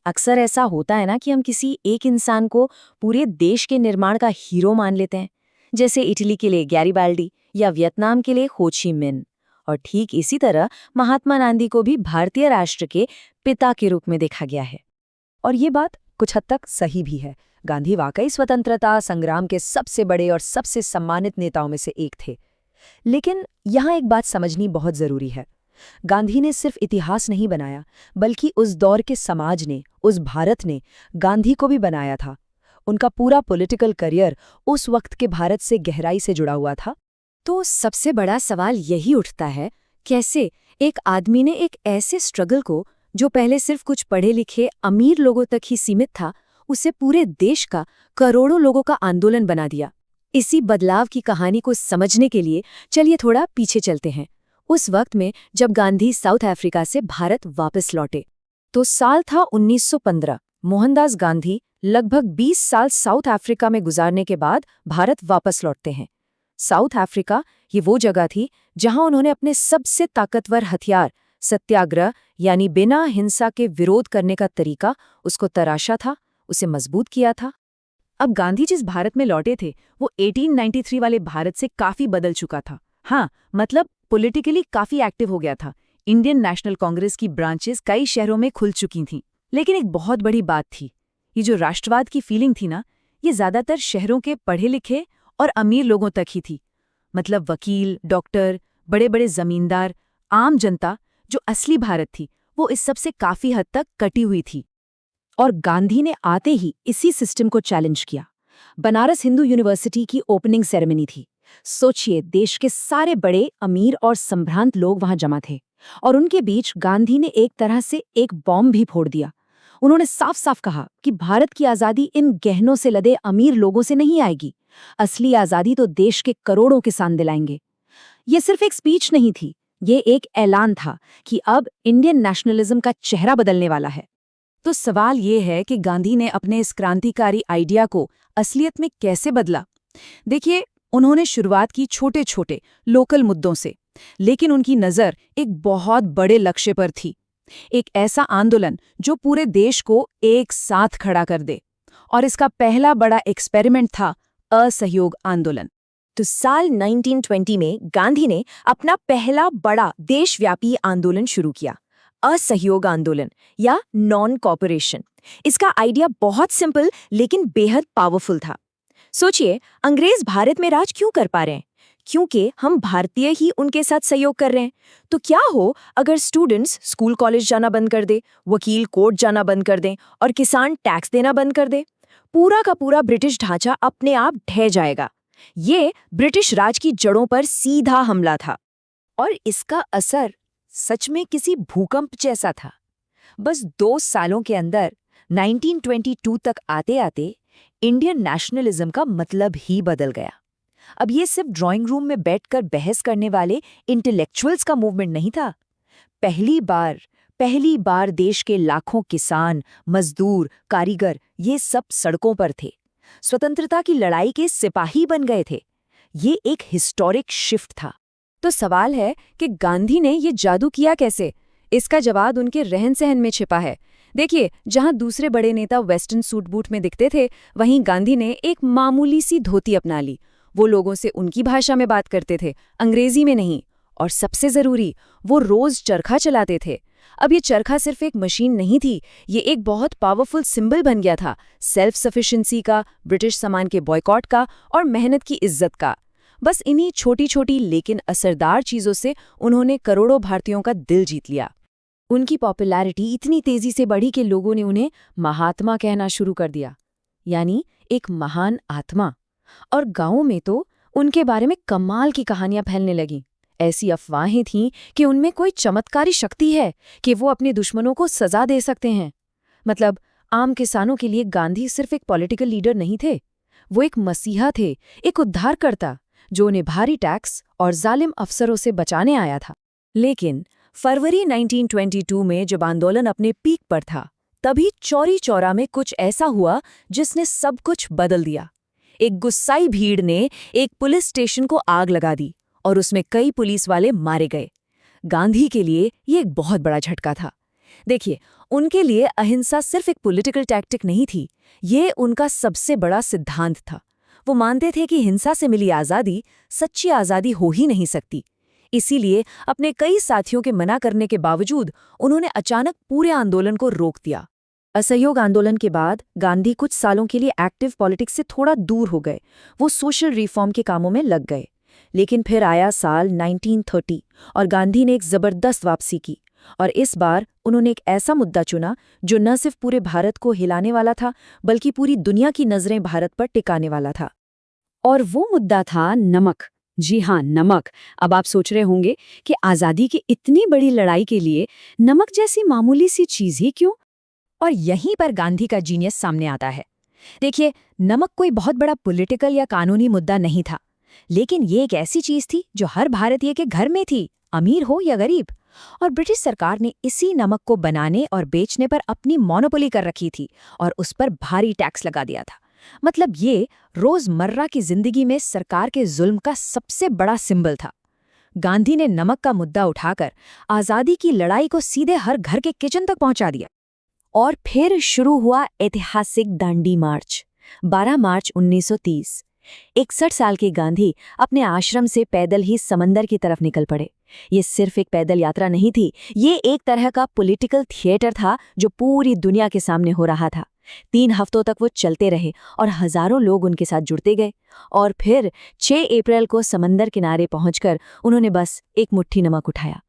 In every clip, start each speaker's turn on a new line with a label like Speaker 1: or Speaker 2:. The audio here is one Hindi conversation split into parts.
Speaker 1: अक्सर ऐसा होता है ना कि हम किसी एक इंसान को पूरे देश के निर्माण का हीरो मान लेते हैं, जैसे इटली के लिए गैरिबाल्डी या वियतनाम के लिए हो ची मिन्ह। और ठीक इसी तरह महात्मा गांधी को भी भारतीय राष्ट्र के पिता के रूप में देखा गया है।
Speaker 2: और ये बात कुछ हद तक सही भी है। गांधी वाकई स्वतंत्रता संग्राम के सबसे बड़े और सबसे सम्मानित नेताओं में से एक थे। लेकिन यहाँ एक बात समझनी बहुत जरूरी है। गांधी ने सिर्फ इतिहास नहीं बनाया, बल्कि उस दौर के समाज ने, उस भारत ने गांधी को भी बनाया था। उनका पूरा पॉलिटिकल करियर उस वक्त के भारत से गहराई से जुड़ा हुआ था।
Speaker 1: तो सबसे बड़ा सवाल यही उठता है, कैसे एक आदमी ने एक ऐसे स्ट्रगल को, जो पहले सिर्फ कुछ पढ़े लिखे अमीर लोगों तक ही सीमित था, उसे पूरे देश का, करोड़ों लोगों का आंदोलन बना दिया। इसी बदलाव की कहानी को समझने के लिए चलिए थोड़ा पीछे चलते हैं, उस वक्त में जब गांधी साउथ अफ्रीका से भारत वापस लौटे। तो साल था 1915। मोहनदास गांधी लगभग 20 साल साउथ अफ्रीका में गुजारने के बाद भारत वापस लौटते हैं। साउथ अफ्रीका ये वो जगह थी जहां उन्होंने अपने सबसे ताकतवर हथियार, सत्याग्रह यानी बिना हिंसा के विरोध करने का तरीका, उसको तराशा था, उसे मजबूत किया था।
Speaker 2: अब गांधी जिस भारत में लौटे थे वो 1893 वाले भारत से काफी बदल चुका था। हाँ, मतलब पॉलिटिकली काफी एक्टिव हो गया था। इंडियन नेशनल कांग्रेस की ब्रांचेस कई शहरों में खुल चुकी थीं। लेकिन एक बहुत बड़ी बात थी, ये जो राष्ट्रवाद की फीलिंग थी ना, ये ज्यादातर शहरों के पढ़े लिखे और अमीर लोगों तक ही थी। मतलब वकील, डॉक्टर, बड़े बड़े जमींदार, आम जनता, जो असली भारत थी, वो इस सब से काफी हद तक कटी हुई थी। और गांधी ने आते ही इसी सिस्टम को चैलेंज किया। बनारस हिंदू यूनिवर्सिटी की ओपनिंग सेरेमनी थी। सोचिए, देश के सारे बड़े, अमीर और संभ्रांत लोग वहां जमा थे, और उनके बीच गांधी ने एक तरह से एक बॉम्ब भी फोड़ दिया। उन्होंने साफ साफ कहा कि भारत की आज़ादी इन गहनों से लदे अमीर लोगों से नहीं आएगी। असली आज़ादी तो देश के करोड़ों किसान दिलाएंगे। ये सिर्फ एक स्पीच नहीं थी, ये एक ऐलान था कि अब इंडियन नेशनलिज्म का चेहरा बदलने वाला है। तो सवाल ये है कि गांधी ने अपने इस क्रांतिकारी आइडिया को असलियत में कैसे बदला। देखिए, उन्होंने शुरुआत की छोटे छोटे लोकल मुद्दों से, लेकिन उनकी नज़र एक बहुत बड़े लक्ष्य पर थी। एक ऐसा आंदोलन जो पूरे देश को एक साथ खड़ा कर दे। और इसका पहला बड़ा एक्सपेरिमेंट था असहयोग आंदोलन।
Speaker 1: तो साल 1920 में गांधी ने अपना पहला बड़ा देशव्यापी आंदोलन शुरू किया, असहयोग आंदोलन या नॉन कॉपरेशन। इसका आइडिया बहुत सिंपल लेकिन बेहद पावरफुल था। सोचिए, अंग्रेज भारत में राज क्यों कर पा रहे हैं? क्योंकि हम भारतीय ही उनके साथ सहयोग कर रहे हैं। तो क्या हो अगर स्टूडेंट्स स्कूल कॉलेज जाना बंद कर दे, वकील कोर्ट जाना बंद कर दें और किसान टैक्स देना बंद कर दे? पूरा का पूरा ब्रिटिश ढांचा अपने आप ढह जाएगा। ये ब्रिटिश राज की जड़ों पर सीधा हमला था। और इसका असर सच में किसी भूकंप जैसा था। बस 2 सालों के अंदर 1922 तक आते आते इंडियन नेशनलिज्म का मतलब ही बदल गया। अब ये सिर्फ ड्राइंग रूम में बैठकर बहस करने वाले इंटेलेक्चुअल्स का मूवमेंट नहीं था। पहली बार देश के लाखों किसान, मजदूर, कारीगर ये सब सड़कों पर थे। स्वतंत्रता की लड़ाई के सिपाही बन गए थे। ये एक हिस्टोरिक शिफ्ट था। तो सवाल है कि गांधी ने ये जादू किया कैसे? इसका जवाब उनके रहन सहन में छिपा है। देखिए, जहां दूसरे बड़े नेता वेस्टर्न सूट बूट में दिखते थे, वहीं गांधी ने एक मामूली सी धोती अपना ली। वो लोगों से उनकी भाषा में बात करते थे, अंग्रेजी में नहीं। और सबसे जरूरी, वो रोज चरखा चलाते थे। अब ये चरखा सिर्फ एक मशीन नहीं थी, ये एक बहुत पावरफुल सिंबल बन गया था, सेल्फ सफिशिएंसी का, ब्रिटिश सामान के बॉयकॉट का और मेहनत की इज्जत का। बस इन्हीं छोटी छोटी लेकिन असरदार चीजों से उन्होंने करोड़ों भारतीयों का दिल जीत लिया। उनकी पॉपुलैरिटी इतनी तेजी से बढ़ी कि लोगों ने उन्हें महात्मा कहना शुरू कर दिया, यानी एक महान आत्मा। और गांवों में तो उनके बारे में कमाल की कहानियां फैलने लगीं। ऐसी अफवाहें थीं कि उनमें कोई चमत्कारी शक्ति है कि वो अपने दुश्मनों को सजा दे सकते हैं। मतलब, आम किसानों के लिए गांधी सिर्फ एक पॉलिटिकल लीडर नहीं थे, वो एक मसीहा थे, एक उद्धारकर्ता, जो उन्हें भारी टैक्स और जालिम अफसरों से बचाने आया था। लेकिन फरवरी 1922 में जब आंदोलन अपने पीक पर था, तभी चौरी चौरा में कुछ ऐसा हुआ जिसने सब कुछ बदल दिया। एक गुस्साई भीड़ ने एक पुलिस स्टेशन को आग लगा दी और उसमें कई पुलिस वाले मारे गए। गांधी के लिए ये एक बहुत बड़ा झटका था।
Speaker 2: देखिए, उनके लिए अहिंसा सिर्फ एक पॉलिटिकल टैक्टिक नहीं थी, ये उनका सबसे बड़ा सिद्धांत था। वो मानते थे कि हिंसा से मिली आज़ादी सच्ची आज़ादी हो ही नहीं सकती। इसीलिए अपने कई साथियों के मना करने के बावजूद उन्होंने अचानक पूरे आंदोलन को रोक दिया। असहयोग आंदोलन के बाद गांधी कुछ सालों के लिए एक्टिव पॉलिटिक्स से थोड़ा दूर हो गए। वो सोशल रिफॉर्म के कामों में लग गए। लेकिन फिर आया साल 1930 और गांधी ने एक जबरदस्त वापसी की। और इस बार उन्होंने एक ऐसा मुद्दा चुना जो न सिर्फ पूरे भारत को हिलाने वाला था, बल्कि पूरी दुनिया की नजरें भारत पर टिकाने वाला था।
Speaker 1: और वो मुद्दा था नमक। जी हाँ, नमक। अब आप सोच रहे होंगे कि आज़ादी की इतनी बड़ी लड़ाई के लिए नमक जैसी मामूली सी चीज़ ही क्यों? और यहीं पर गांधी का जीनियस सामने आता है। देखिए, नमक कोई बहुत बड़ा पॉलिटिकल या कानूनी मुद्दा नहीं था, लेकिन ये एक ऐसी चीज़ थी जो हर भारतीय के घर में थी, अमीर हो या गरीब। और ब्रिटिश सरकार ने इसी नमक को बनाने और बेचने पर अपनी मोनोपोली कर रखी थी और उस पर भारी टैक्स लगा दिया था। मतलब ये रोजमर्रा की जिंदगी में सरकार के जुल्म का सबसे बड़ा सिंबल था। गांधी ने नमक का मुद्दा उठाकर आज़ादी की लड़ाई को सीधे हर घर के किचन तक पहुंचा दिया। और फिर शुरू हुआ ऐतिहासिक दांडी मार्च, 12 मार्च 1930। 61 साल के गांधी अपने आश्रम से पैदल ही समंदर की तरफ निकल पड़े। ये सिर्फ एक पैदल यात्रा नहीं थी, ये एक तरह का पॉलिटिकल थिएटर था जो पूरी दुनिया के सामने हो रहा था। 3 हफ्तों तक वो चलते रहे और हजारों लोग उनके साथ जुड़ते गए। और फिर 6 अप्रैल को समंदर किनारे पहुंचकर उन्होंने बस एक मुट्ठी नमक उठाया।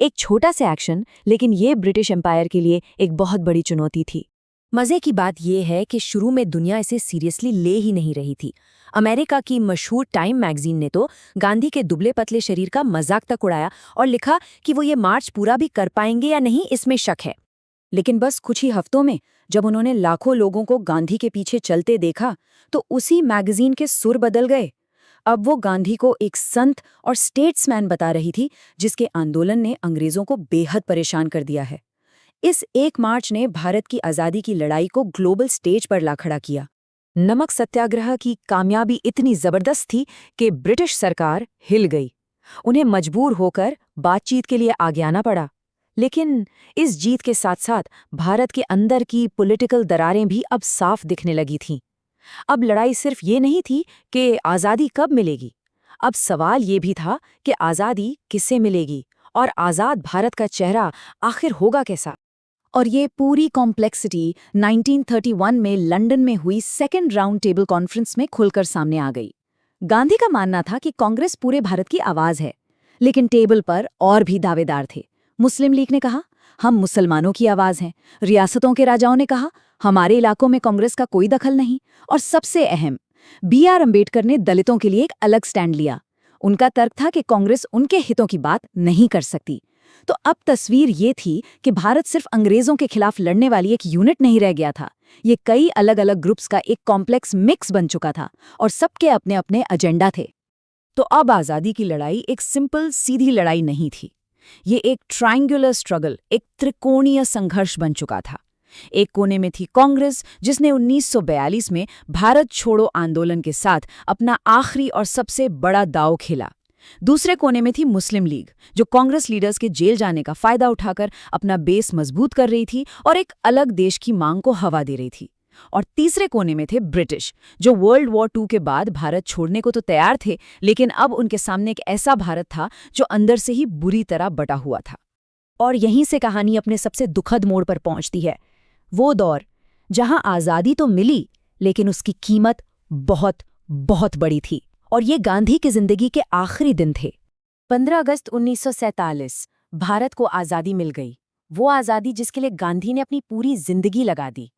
Speaker 1: एक छोटा सा एक्शन, लेकिन ये ब्रिटिश एम्पायर के लिए एक बहुत बड़ी चुनौती थी। मजे की बात यह है कि शुरू में दुनिया इसे सीरियसली ले ही नहीं रही थी। अमेरिका की मशहूर टाइम मैगजीन ने तो गांधी के दुबले पतले शरीर का मजाक तक उड़ाया और लिखा कि वो ये मार्च पूरा भी कर पाएंगे या नहीं, इसमें शक है। लेकिन बस कुछ ही हफ्तों में जब उन्होंने लाखों लोगों को गांधी के पीछे चलते देखा, तो उसी मैगजीन के सुर बदल गए। अब वो गांधी को एक संत और स्टेट्समैन बता रही थी, जिसके आंदोलन ने अंग्रेजों को बेहद परेशान कर दिया है। इस 1 मार्च ने भारत की आज़ादी की लड़ाई को ग्लोबल स्टेज पर ला खड़ा किया। नमक सत्याग्रह की कामयाबी इतनी जबरदस्त थी कि ब्रिटिश सरकार हिल गई। उन्हें मजबूर होकर बातचीत के लिए आगे आना पड़ा। लेकिन इस जीत के साथ साथ भारत के अंदर की पॉलिटिकल दरारें भी अब साफ दिखने लगी थीं। अब लड़ाई सिर्फ ये नहीं थी कि आज़ादी कब मिलेगी, अब सवाल ये भी था कि आज़ादी किसे मिलेगी और आज़ाद भारत का चेहरा आखिर होगा कैसा। और ये पूरी कॉम्प्लेक्सिटी 1931 में लंदन में हुई सेकेंड राउंड टेबल कॉन्फ्रेंस में खुलकर सामने आ गई। गांधी का मानना था कि कांग्रेस पूरे भारत की आवाज़ है, लेकिन टेबल पर और भी दावेदार थे। मुस्लिम लीग ने कहा, हम मुसलमानों की आवाज़ हैं। रियासतों के राजाओं ने कहा, हमारे इलाकों में कांग्रेस का कोई दखल नहीं। और सबसे अहम, BR अम्बेडकर ने दलितों के लिए एक अलग स्टैंड लिया। उनका तर्क था कि कांग्रेस उनके हितों की बात नहीं कर सकती। तो अब तस्वीर ये थी कि भारत सिर्फ अंग्रेजों के खिलाफ लड़ने वाली एक यूनिट नहीं रह गया था, ये कई अलग अलग ग्रुप्स का एक कॉम्प्लेक्स मिक्स बन चुका था और सबके अपने अपने एजेंडा थे। तो अब आज़ादी की लड़ाई एक सिंपल सीधी लड़ाई नहीं थी, ये एक ट्रायंगुलर स्ट्रगल, एक त्रिकोणीय संघर्ष बन चुका था। एक कोने में थी कांग्रेस, जिसने 1942 में भारत छोड़ो आंदोलन के साथ अपना आखिरी और सबसे बड़ा दांव खेला। दूसरे कोने में थी मुस्लिम लीग, जो कांग्रेस लीडर्स के जेल जाने का फायदा उठाकर अपना बेस मजबूत कर रही थी और एक अलग देश की मांग को हवा दे रही थी। और तीसरे कोने में थे ब्रिटिश, जो वर्ल्ड वॉर 2 के बाद भारत छोड़ने को तो तैयार थे, लेकिन अब उनके सामने एक ऐसा भारत था जो अंदर से ही बुरी तरह बटा हुआ था। और यहीं से कहानी अपने सबसे दुखद मोड़ पर पहुंचती है। वो दौर जहां आज़ादी तो मिली, लेकिन उसकी कीमत बहुत बहुत बड़ी थी। और ये गांधी की जिंदगी के आखिरी दिन थे। 15 अगस्त 1947 भारत को आज़ादी मिल गई। वो आज़ादी जिसके लिए गांधी ने अपनी पूरी जिंदगी लगा दी।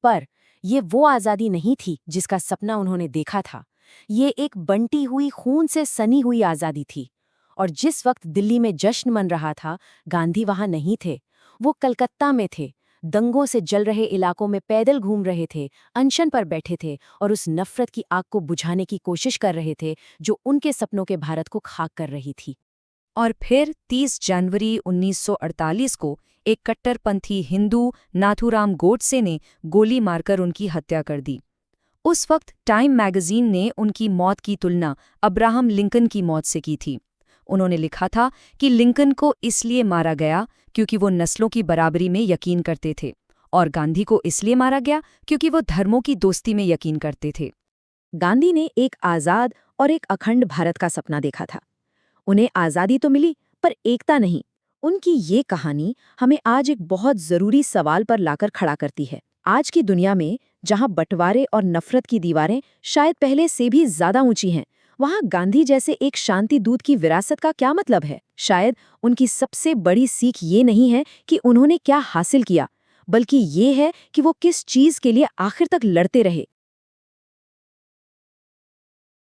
Speaker 1: पर ये वो आज़ादी नहीं थी जिसका सपना उन्होंने देखा था। ये एक बंटी हुई, खून से सनी हुई आज़ादी थी। और जिस वक्त दिल्ली में जश्न मन रहा था, गांधी वहां नहीं थे। वो कलकत्ता में थे, दंगों से जल रहे इलाकों में पैदल घूम रहे थे, अनशन पर बैठे थे और उस नफरत की आग को बुझाने की कोशिश कर रहे थे जो उनके सपनों के भारत को खाक कर रही थी। और फिर 30 जनवरी 1948 को एक कट्टरपंथी हिंदू नाथूराम गोडसे ने गोली मारकर उनकी हत्या कर दी। उस वक्त टाइम मैगजीन ने उनकी मौत की तुलना अब्राहम लिंकन की मौत से की थी। उन्होंने लिखा था कि लिंकन को इसलिए मारा गया क्योंकि वो नस्लों की बराबरी में यकीन करते थे, और गांधी को इसलिए मारा गया क्योंकि वो धर्मों की दोस्ती में यकीन करते थे।
Speaker 2: गांधी ने एक आज़ाद और एक अखंड भारत का सपना देखा था। उन्हें आज़ादी तो मिली, पर एकता नहीं। उनकी ये कहानी हमें आज एक बहुत ज़रूरी सवाल पर लाकर खड़ा करती है। आज की दुनिया में, जहां बंटवारे और नफरत की दीवारें शायद पहले से भी ज़्यादा ऊंची हैं, वहां गांधी जैसे एक शांति दूत की विरासत का क्या मतलब है? शायद उनकी सबसे बड़ी सीख ये नहीं है कि उन्होंने क्या हासिल किया, बल्कि ये है कि वो किस चीज़ के लिए आखिर तक लड़ते रहे।